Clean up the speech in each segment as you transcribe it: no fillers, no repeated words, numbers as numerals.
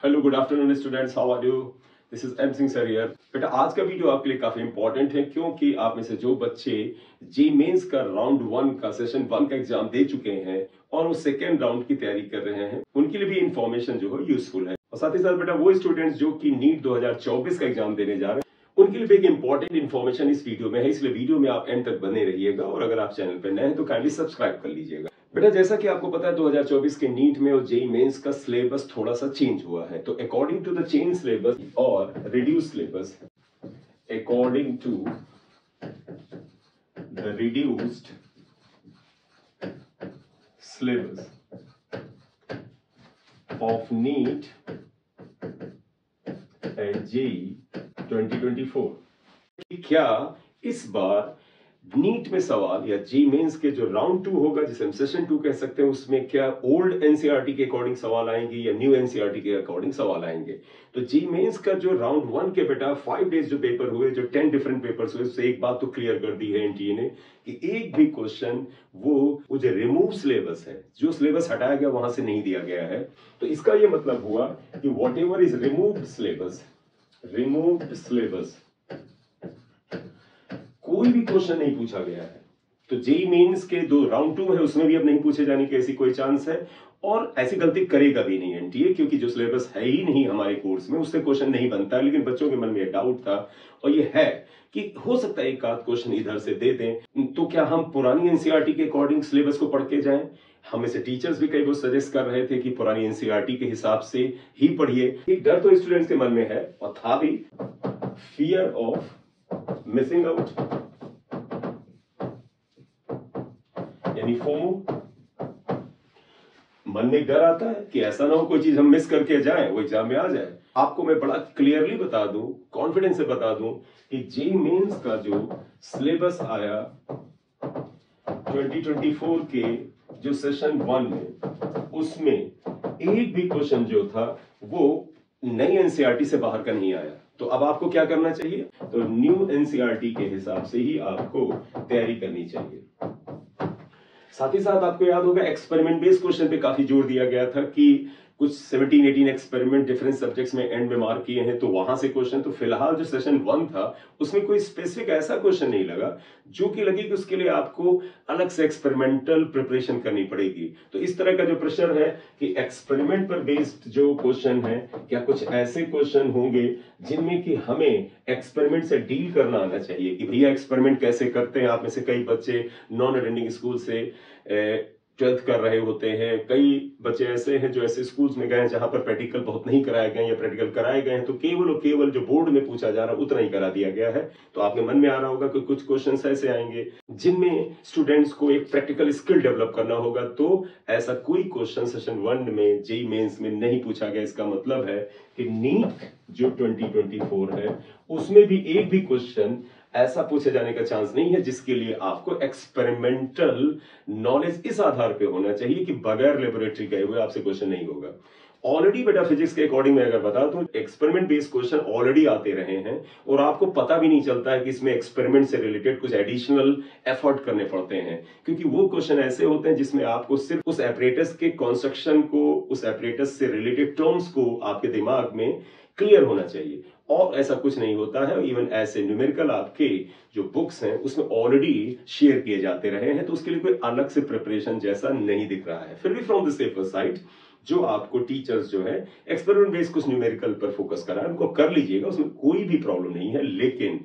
Hello good afternoon students, how are you? This is M Singh sir here. बेटा आज का video आपके लिए काफी इंपॉर्टेंट है क्योंकि आप में से जो बच्चे जी मेंस का राउंड 1 का सेशन 1 का एग्जाम दे चुके हैं और वो सेकेंड राउंड की तैयारी कर रहे हैं, उनके लिए भी इंफॉर्मेशन जो है यूजफुल है। और साथ ही साथ बेटा वो स्टूडेंट्स जो कि नीट 2024 का एग्जाम देने जा रहे हैं उनके लिए भी एक इंपॉर्टेंट इन्फॉर्मेशन इस वीडियो में है, इसलिए वीडियो में आप एंड तक बने रहिएगा। और अगर आप चैनल पर नए हैं तो काइंडली सब्सक्राइब कर लीजिएगा। बेटा जैसा कि आपको पता है 2024 के नीट में और जेईई मेंस का सिलेबस थोड़ा सा चेंज हुआ है। तो according to the change syllabus और reduce syllabus, according to the reduced syllabus of NEET and JEE 2024, क्या इस बार नीट में सवाल या जी मेंस के जो राउंड 2 होगा, जिसे हम सेशन 2 कह सकते हैं, उसमें क्या ओल्ड एनसीईआरटी के अकॉर्डिंग सवाल आएंगे या न्यू एनसीईआरटी के अकॉर्डिंग सवाल आएंगे। तो जी मेंस का जो राउंड 1 के बेटा 5 डेज जो पेपर हुए, जो 10 डिफरेंट पेपर्स हुए, उससे एक बात तो क्लियर कर दी है एनटीए ने कि एक भी क्वेश्चन वो जो रिमूव सिलेबस है, जो सिलेबस हटाया गया वहां से नहीं दिया गया है। तो इसका यह मतलब हुआ कि what ever is removed syllabus, कोई भी क्वेश्चन नहीं पूछा गया है। तो जेईई मेंस के जो राउंड 2 है उसमें भी अब नहीं पूछे जाने की ऐसी कोई चांस है, और ऐसी गलती करेगा भी नहीं एनटीए, क्योंकि जो सिलेबस है ही नहीं हमारे कोर्स में उससे क्वेश्चन नहीं बनता है। लेकिन बच्चों के मन में डाउट था और ये है कि हो सकता है एक आध क्वेश्चन इधर से दे दें, तो क्या हम पुरानी एनसीईआरटी के अकॉर्डिंग सिलेबस को पढ़ के जाएं? हमें से टीचर्स भी कई बार सजेस्ट कर रहे थे कि पुरानी एनसीईआरटी के हिसाब से ही पढ़िए। एक डर तो स्टूडेंट्स के मन में है और था भी, फियर ऑफ मिसिंग आउट, यानी फोमो। मन में डर आता है कि ऐसा ना हो कोई चीज हम मिस करके जाएं, वो एग्जाम में आ जाए। आपको मैं बड़ा क्लियरली बता दूं, कॉन्फिडेंस से बता दूं कि जेईई मेंस का जो सिलेबस आया 2024 के जो सेशन 1 में, उसमें एक भी क्वेश्चन जो था वो नई एनसीईआरटी से बाहर का नहीं आया। तो अब आपको क्या करना चाहिए? तो न्यू एनसीईआरटी के हिसाब से ही आपको तैयारी करनी चाहिए। साथ ही साथ आपको याद होगा एक्सपेरिमेंट बेस्ड क्वेश्चन पे काफी जोर दिया गया था कि कुछ 17-18 एक्सपेरिमेंट डिफरेंट सब्जेक्ट्स में एंड में मार्क किए हैं, तो वहां से क्वेश्चन। तो फिलहाल जो सेशन 1 था उसमें कोई स्पेसिफिक ऐसा क्वेश्चन नहीं लगा जो कि लगे कि उसके लिए आपको अलग से एक्सपेरिमेंटल प्रिपरेशन करनी पड़ेगी। तो इस तरह का जो प्रेशर है कि एक्सपेरिमेंट पर बेस्ड जो क्वेश्चन है, क्या कुछ ऐसे क्वेश्चन होंगे जिनमें कि हमें एक्सपेरिमेंट से डील करना आना चाहिए कि भैया एक्सपेरिमेंट कैसे करते हैं। आप में से कई बच्चे नॉन अटेंडिंग स्कूल से 12th कर रहे होते हैं, कई बच्चे ऐसे हैं जो ऐसे स्कूल्स में गए हैं जहां पर प्रैक्टिकल बहुत नहीं कराए गए या प्रैक्टिकल कराए गए हैं, तो केवल और केवल जो बोर्ड में पूछा जा रहा है उतना ही करा दिया गया है। तो आपके मन में आ रहा होगा कि कुछ क्वेश्चंस ऐसे आएंगे जिनमें स्टूडेंट्स को एक प्रैक्टिकल स्किल डेवलप करना होगा। तो ऐसा कोई क्वेश्चन सेशन 1 में जेईई मेंस में नहीं पूछा गया। इसका मतलब है कि नीट जो 2024 है उसमें भी एक भी क्वेश्चन ऐसा पूछे जाने का चांस नहीं है जिसके लिए आपको एक्सपेरिमेंटल नॉलेज इस आधार पे होना चाहिए कि बगैर लेबोरेटरी गए हुए आपसे क्वेश्चन नहीं होगा। ऑलरेडी बेटा फिजिक्स के अकॉर्डिंग मैं अगर बता दूं, एक्सपेरिमेंट बेस्ड क्वेश्चन ऑलरेडी आते रहे हैं और आपको पता भी नहीं चलता है कि इसमें एक्सपेरिमेंट से रिलेटेड कुछ एडिशनल एफर्ट करने पड़ते हैं, क्योंकि वो क्वेश्चन ऐसे होते हैं जिसमें आपको सिर्फ उस एपरेटस के कंस्ट्रक्शन को, उस एपरेटस से रिलेटेड टर्म्स को आपके दिमाग में क्लियर होना चाहिए, और ऐसा कुछ नहीं होता है। इवन ऐसे न्यूमेरिकल आपके जो बुक्स हैं उसमें ऑलरेडी शेयर किए जाते रहे हैं, तो उसके लिए कोई अलग से प्रिपरेशन जैसा नहीं दिख रहा है। फिर भी फ्रॉम द सेफर साइड जो आपको टीचर्स जो है एक्सपेरिमेंट बेस्ड कुछ न्यूमेरिकल पर फोकस करा है, उनको कर लीजिएगा, उसमें कोई भी प्रॉब्लम नहीं है। लेकिन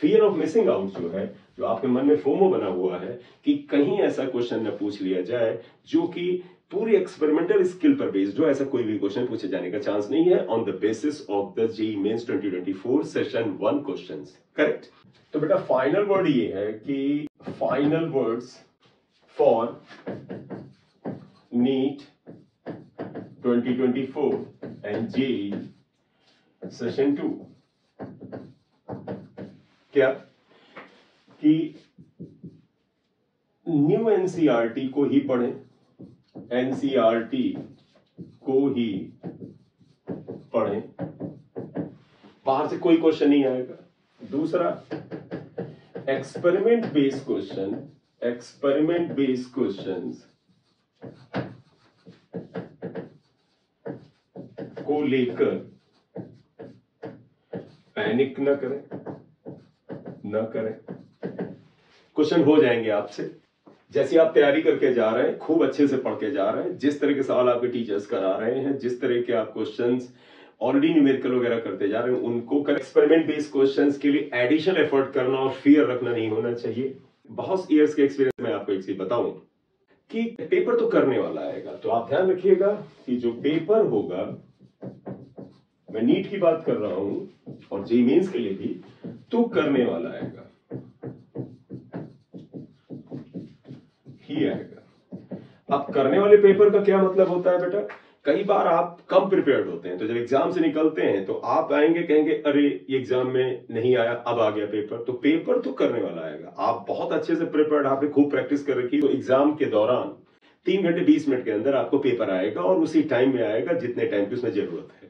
फियर ऑफ मिसिंग आउट जो है, जो आपके मन में फोमो बना हुआ है कि कहीं ऐसा क्वेश्चन न पूछ लिया जाए जो कि पूरी एक्सपेरिमेंटल स्किल पर बेस्ड हो, ऐसा कोई भी क्वेश्चन पूछे जाने का चांस नहीं है on the basis of the JEE Mains 2024 session 1 questions. Correct? तो बेटा फाइनल वर्ड ये है कि final words for NEET 2024 and JEE session 2 क्या कि न्यू एनसीईआरटी को ही पढ़ें, एनसीईआरटी को ही पढ़ें, बाहर से कोई क्वेश्चन नहीं आएगा। दूसरा, एक्सपेरिमेंट बेस्ड क्वेश्चंस को लेकर पैनिक न करें, न करें। क्वेश्चन हो जाएंगे आपसे, जैसे आप तैयारी करके जा रहे हैं, खूब अच्छे से पढ़ के जा रहे हैं, जिस तरह के सवाल आपके टीचर्स करा रहे हैं, जिस तरह के आप क्वेश्चंस ऑलरेडी न्यूमेरिकल वगैरह करते जा रहे हैं, उनको कर एक्सपेरिमेंट बेस्ड क्वेश्चंस के लिए एडिशनल एफर्ट करना और फियर रखना नहीं होना चाहिए। बहुत ईयर्स के एक्सपीरियंस में आपको एक चीज बताऊं कि पेपर तो करने वाला आएगा, तो आप ध्यान रखिएगा कि जो पेपर होगा, मैं नीट की बात कर रहा हूं और जेईई मेंस के लिए भी, तो करने वाला आएगा ही आएगा। अब करने वाले पेपर का क्या मतलब होता है बेटा? कई बार आप कम प्रिपेयर्ड होते हैं, तो जब एग्जाम से निकलते हैं तो आप आएंगे, कहेंगे अरे ये एग्जाम में नहीं आया, अब आ गया पेपर। तो पेपर तो करने वाला आएगा, आप बहुत अच्छे से प्रिपेयर्ड, आपने खूब प्रैक्टिस कर रखी, तो एग्जाम के दौरान 3 घंटे 20 मिनट के अंदर आपको पेपर आएगा और उसी टाइम में आएगा जितने टाइम की उसमें जरूरत है।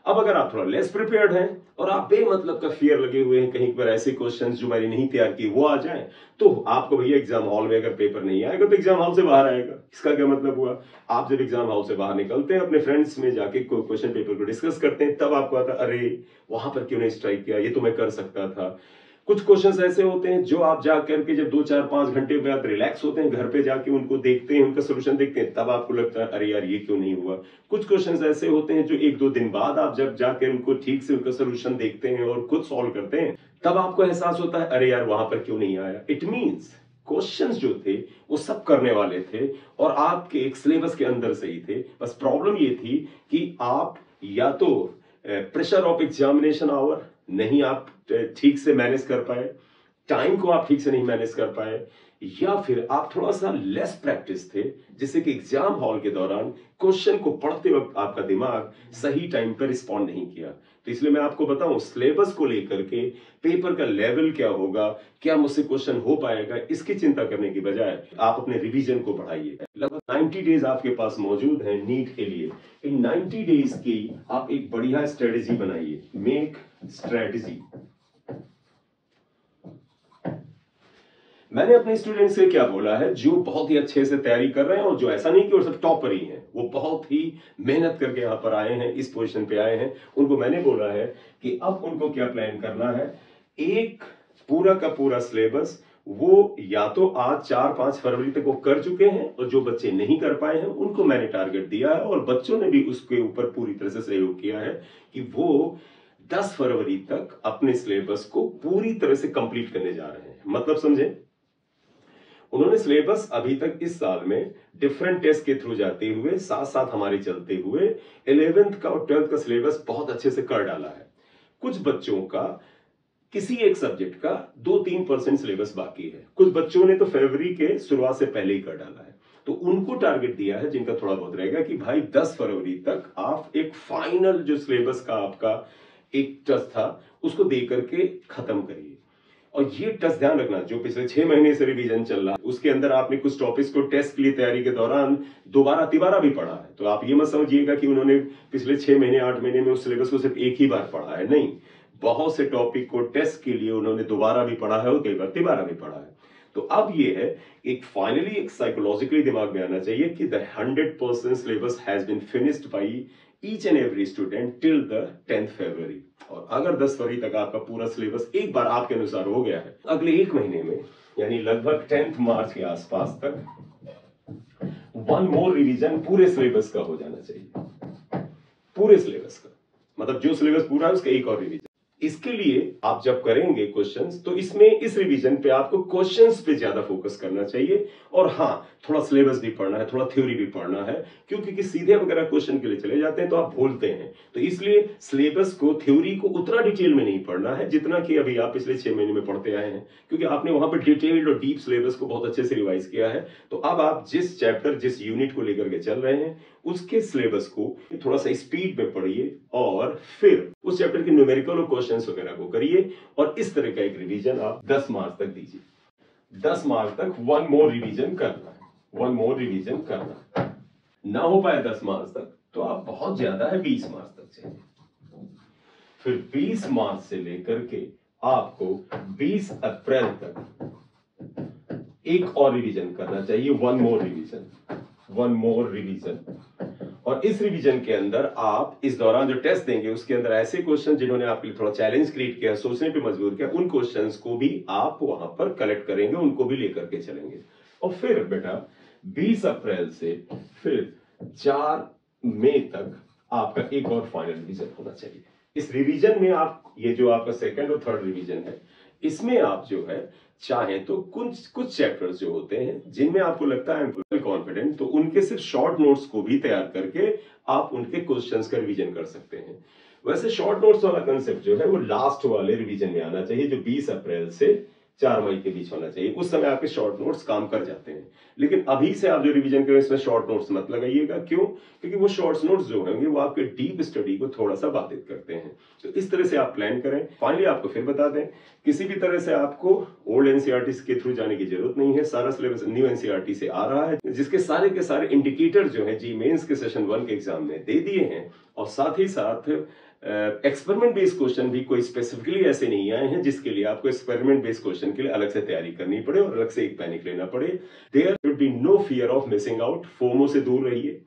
अब अगर आप थोड़ा लेस प्रिपेयर्ड हैं और आप बेमतलब का फियर लगे हुए हैं कहीं पर ऐसे क्वेश्चंस जो मैंने नहीं तैयार किए वो आ जाएं, तो आपको भैया एग्जाम हॉल में अगर पेपर नहीं आएगा तो एग्जाम हॉल से बाहर आएगा। इसका क्या मतलब हुआ? आप जब एग्जाम हॉल से बाहर निकलते हैं, अपने फ्रेंड्स में जाके क्वेश्चन पेपर को डिस्कस करते हैं, तब आपको आता अरे वहां पर क्यों नहीं स्ट्राइक किया, ये तो मैं कर सकता था। कुछ क्वेश्चंस ऐसे होते हैं जो आप जा करके जब 2 4 5 घंटे बाद रिलैक्स होते हैं, घर पे जाके उनको देखते हैं, उनका सोल्यूशन देखते हैं, तब आपको लगता है अरे यार ये क्यों नहीं हुआ। कुछ क्वेश्चंस ऐसे होते हैं जो 1-2 दिन बाद आप जब जाकर उनको ठीक से उनका सोल्यूशन देखते हैं और खुद सॉल्व करते हैं, तब आपको एहसास होता है अरे यार वहां पर क्यों नहीं आया। इट मीन्स क्वेश्चंस जो थे वो सब करने वाले थे और आपके एक सिलेबस के अंदर से ही थे। बस प्रॉब्लम ये थी कि आप या तो प्रेशर ऑफ एग्जामिनेशन आवर नहीं आप ठीक से मैनेज कर पाए, टाइम को आप ठीक से नहीं मैनेज कर पाए, या फिर आप थोड़ा सा लेस प्रैक्टिस थे, जिससे कि एग्जाम हॉल के दौरान क्वेश्चन को पढ़ते वक्त आपका दिमाग सही टाइम पर रिस्पॉन्ड नहीं किया। तो इसलिए मैं आपको बताऊं, सिलेबस को लेकर के पेपर का लेवल क्या होगा, क्या मुझसे क्वेश्चन हो पाएगा, इसकी चिंता करने की बजाय आप अपने रिवीजन को बढ़ाइए। लगभग 90 डेज आपके पास मौजूद है नीट के लिए। इन 90 डेज की आप एक बढ़िया स्ट्रेटेजी बनाइए। Make strategy. मैंने अपने स्टूडेंट से क्या बोला है, जो बहुत ही अच्छे से तैयारी कर रहे हैं और जो ऐसा नहीं कि वो सब टॉपर ही हैं, वो बहुत ही मेहनत करके यहां पर आए हैं, इस पोजीशन पे आए हैं, उनको मैंने बोला है कि अब उनको क्या प्लान करना है। एक पूरा का पूरा सिलेबस वो या तो आज 4-5 फरवरी तक वो कर चुके हैं, और जो बच्चे नहीं कर पाए हैं उनको मैंने टारगेट दिया है और बच्चों ने भी उसके ऊपर पूरी तरह से सहयोग किया है कि वो 10 फरवरी तक अपने सिलेबस को पूरी तरह से कंप्लीट करने जा रहे हैं। मतलब समझे, उन्होंने सिलेबस अभी तक इस साल में डिफरेंट टेस्ट के थ्रू जाते हुए, साथ साथ हमारे चलते हुए 11th का और 12th का सिलेबस बहुत अच्छे से कर डाला है। कुछ बच्चों का किसी एक सब्जेक्ट का 2-3% सिलेबस बाकी है, कुछ बच्चों ने तो फरवरी के शुरुआत से पहले ही कर डाला है। तो उनको टारगेट दिया है जिनका थोड़ा बहुत रहेगा कि भाई 10 फरवरी तक आप एक फाइनल जो सिलेबस का आपका एक टेस्ट था उसको दे करके खत्म करिए। और ये टेस्ट ध्यान रखना, जो पिछले 6 महीने से रिवीजन चल रहा है उसके अंदर आपने कुछ टॉपिक्स को टेस्ट के लिए तैयारी के दौरान दोबारा तिबारा भी पढ़ा है। तो आप ये मत समझिएगा कि उन्होंने पिछले 6 महीने 8 महीने में उस सिलेबस को सिर्फ एक ही बार पढ़ा है, नहीं, बहुत से टॉपिक को टेस्ट के लिए उन्होंने दोबारा भी पढ़ा है और कई बार तिबारा भी पढ़ा है। तो अब ये है, एक फाइनली एक साइकोलॉजिकली दिमाग में आना चाहिए कि the 100% syllabus has been finished by each and every student till the 10th February. और अगर 10 फरवरी तक आपका पूरा सिलेबस एक बार आपके अनुसार हो गया है, अगले 1 महीने में यानी लगभग 10th मार्च के आसपास तक 1 मोर रिवीजन पूरे सिलेबस का हो जाना चाहिए। पूरे सिलेबस का मतलब जो सिलेबस पूरा है उसका एक और रिवीजन। इसके लिए आप जब करेंगे क्वेश्चंस, तो इसमें इस रिवीजन पे आपको क्वेश्चंस पे ज्यादा फोकस करना चाहिए। और हाँ, थोड़ा सिलेबस भी पढ़ना है, थोड़ा थ्योरी भी पढ़ना है, क्योंकि कि सीधे वगैरह क्वेश्चन के लिए चले जाते हैं तो आप भूलते हैं। तो इसलिए सिलेबस को, थ्योरी को उतना डिटेल में नहीं पढ़ना है जितना कि अभी आप पिछले 6 महीने में पढ़ते आए हैं, क्योंकि आपने वहां पर डिटेल्ड और डीप सिलेबस को बहुत अच्छे से रिवाइज किया है। तो अब आप जिस चैप्टर, जिस यूनिट को लेकर के चल रहे हैं उसके सिलेबस को थोड़ा सा स्पीड में पढ़िए और फिर उस चैप्टर के न्यूमेरिकल और क्वेश्चंस वगैरह को करिए। और इस तरह का एक रिवीजन आप 10 मार्च तक दीजिए। 10 मार्च तक 1 मोर रिवीजन करना है, 1 मोर रिवीजन करना है। ना हो पाए 10 मार्च तक तो आप बहुत ज्यादा है 20 मार्च तक चाहिए। फिर 20 मार्च से लेकर के आपको 20 अप्रैल तक एक और रिवीजन करना चाहिए, 1 मोर रिवीजन, 1 मोर रिवीजन। और इस रिवीजन के अंदर आप इस दौरान जो टेस्ट देंगे उसके अंदर ऐसे क्वेश्चन जिन्होंने आपके लिए थोड़ा चैलेंज क्रिएट किया, सोचने पे मजबूर किया, उन क्वेश्चंस को भी आप वहां पर कलेक्ट करेंगे, उनको भी लेकर के चलेंगे। और फिर बेटा 20 अप्रैल से फिर 4 मई तक आपका एक और फाइनल रिवीजन होना चाहिए। इस रिवीजन में आप ये जो आपका सेकंड और थर्ड रिवीजन है, इसमें आप जो है चाहें तो कुछ चैप्टर्स जो होते हैं जिनमें आपको लगता है कॉन्फिडेंट, तो उनके सिर्फ शॉर्ट नोट्स को भी तैयार करके आप उनके क्वेश्चंस का रिवीजन कर सकते हैं। वैसे शॉर्ट नोट्स वाला कंसेप्ट जो है वो लास्ट वाले रिवीजन में आना चाहिए, जो 20 अप्रैल से 4 मई के बीच होना चाहिए। उस समय आपके शॉर्ट नोट्स काम कर जाते हैं। लेकिन अभी से आप जो रिवीजन करें इसमें शॉर्ट नोट्स मत लगाइएगा। क्यों? क्योंकि वो शॉर्ट नोट्स जो होंगे वो आपके डीप स्टडी को थोड़ा सा बाधित करते हैं। तो इस तरह से आप प्लान करें। फाइनली आपको फिर बता दें, किसी भी तरह से आपको ओल्ड एनसीईआरटी के थ्रू जाने की जरूरत नहीं है। सारा सिलेबस न्यू एनसीईआरटी से आ रहा है, जिसके सारे के सारे इंडिकेटर जो है जी मेंस के सेशन 1 के एग्जाम में दे दिए हैं। और साथ ही साथ एक्सपेरिमेंट बेस्ड क्वेश्चन भी कोई स्पेसिफिकली ऐसे नहीं आए हैं जिसके लिए आपको एक्सपेरिमेंट बेस्ड क्वेश्चन के लिए अलग से तैयारी करनी पड़े और अलग से एक पैनिक लेना पड़े। There should be no fear of missing out. FOMO से दूर रहिए।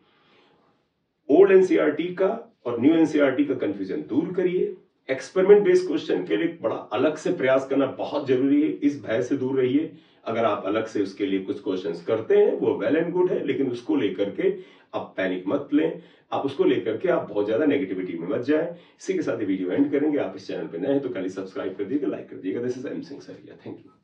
ओल्ड एनसीईआरटी का और न्यू एनसीईआरटी का कंफ्यूजन दूर करिए। एक्सपेरिमेंट बेस्ड क्वेश्चन के लिए बड़ा अलग से प्रयास करना बहुत जरूरी है। इस भय से दूर रहिए। अगर आप अलग से उसके लिए कुछ क्वेश्चंस करते हैं वो वेल एंड गुड है, लेकिन उसको लेकर के आप पैनिक मत लें। आप उसको लेकर के आप बहुत ज्यादा नेगेटिविटी में मत जाएं। इसी के साथ ये वीडियो एंड करेंगे। आप इस चैनल पे नए हैं तो खाली सब्सक्राइब कर दीजिएगा, लाइक कर दीजिएगा। दिस इज एम सिंह सरिया। Thank you.